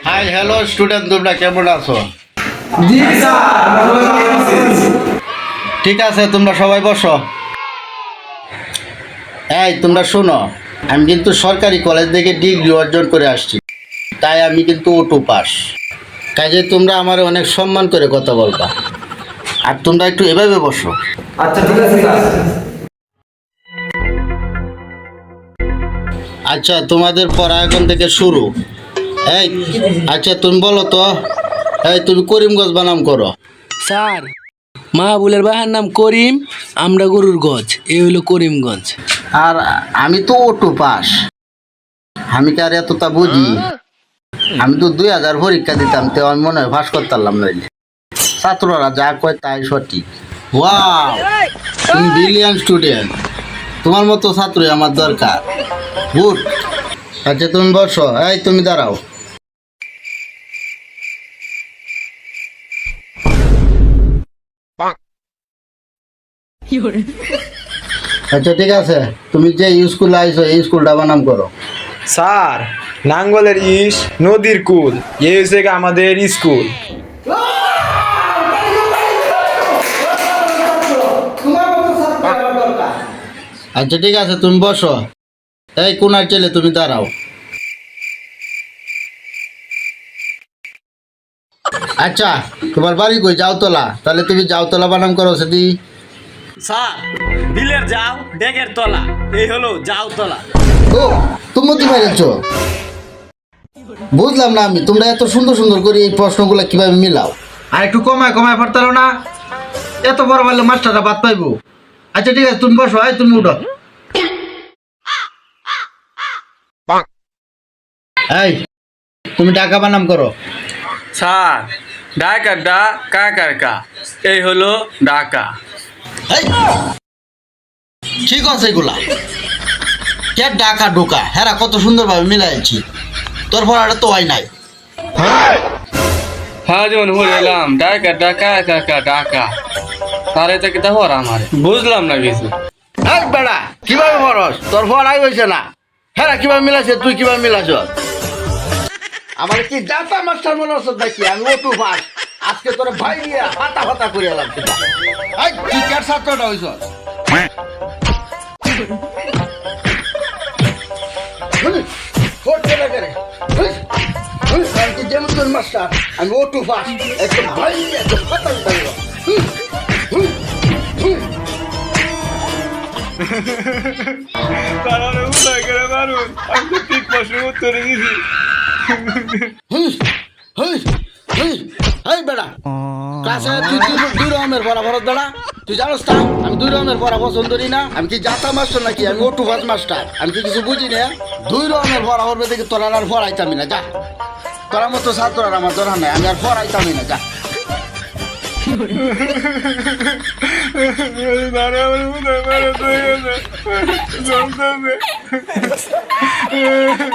Hi hello student, তোমরা কেমন আছো? জি স্যার। ঠিক আছে, তোমরা সবাই বসো। এই তোমরা শোনো, আমি কিন্তু সরকারি কলেজ থেকে ডিগ্রি অর্জন করে আসছি, তাই আমি কিন্তু O2 পাস। কাজে তোমরা আমার অনেক সম্মান করে কথা বলবা, আর তোমরা একটু এভাবে বসো। আচ্ছা ঠিক আছে স্যার। আচ্ছা, তোমাদের পড়া এখন থেকে শুরু। এই আচ্ছা, তুমি বলো তো, তুমি করিমগঞ্জ বানাম করো। স্যার, মাহবুলের বাহার নাম করিম, আমরা গরুর গজ, এই হইলো করিমগঞ্জ। আর আমি তো O2 পাস, আমি কি আর এতটা বুঝি? আমি তো 2000 পরীক্ষা দিতাম, তো আমি মনে হয় পাস করতাম নইলে। ছাত্ররা যা কয় তাই সঠিক। ওয়াও, তুমি ব্রিলিয়ান্ট স্টুডেন্ট, তোমার মতো ছাত্রই আমার দরকার। গুড। আচ্ছা তুমি বসো, এই তুমি দাঁড়াও। আচ্ছা ঠিক আছে, তুমি যে স্কুলে আইছো এই স্কুলটা বানাম করো। স্যার, নাঙ্গলের ইস নদীর কুল, এই হচ্ছে আমাদের স্কুল। আচ্ছা ঠিক আছে, তুমি বসো। এই কোনার ছেলে, তুমি দাঁড়াও। আচ্ছা, তোমার বাড়ি কই? যাওতলা? তাহলে তুমি যাওতলা বানাম করো সেদি। স্যার, বিলের যাও ডেকের তলা, এই হলো যাও তলা। ও, তুমি তো পেরেছ। বুঝলাম না আমি, তোমরা এত সুন্দর সুন্দর করে এই প্রশ্নগুলো কিভাবে মিলাও? আর একটু কমায় কমায় পারতারো না? এত বড় বললে মাস্টারটা বাদ পাইবো। আচ্ছা ঠিক আছে, তুমি বসো, তুমি উঠো। এই তুমি টাকা বানাম করো। স্যার, ডাকার ডা কাকার কা, এই হলো ঢাকা। এই, ঠিক আছে এগুলা কে ডাকা ঢোকা হেরা কত সুন্দরভাবে মিলাইছি, তোর পড়াটা তো হয় নাই। হ্যাঁ, যেমন হলাম ডাকার ডা কাকার কা ঢাকা, তার এটা কি তাহলে আমার বুঝলাম না কিছু। এই বেড়া, কিভাবে পড়স? তোর পড়াই হয়েছে না, হেরা কিভাবে মিলাইছে, তুই কিভাবে মিলাইছ? আমার কি জাতা মাস্টার মনে হচ্ছে নাকি? আমি O2 পাস, আজকে তোর ভাই নিয়ে হাতা ফাতা করে এলাম। এই তুই কার ছাত্রটা হইছ? মাস্টার, আমি O2 পাস, একদম ভাই নিয়ে একদম হাতা ফাতা করে এলাম। ঠিক প্রশ্নের উত্তর দিয়েছি। এই বেড়া, ক্লাসে তুই দুই রকমের পড়া ফরত বেড়া, তুই জানোস না আমি দুই রকমের পড়া পছন্দ করি না। আমি কি জাতা মাস্টার নাকি? আমি O2 পাস মাস্টার, আমি কি কিছু বুঝি না? দুই রকমের পড়া পড়বে দেখি, তোরা আর পড়াইতামি না, যা। তোরা মতো ছাত্র আর আমার দরকার নাই, আমি আর পড়াইতামি না, যা। আমার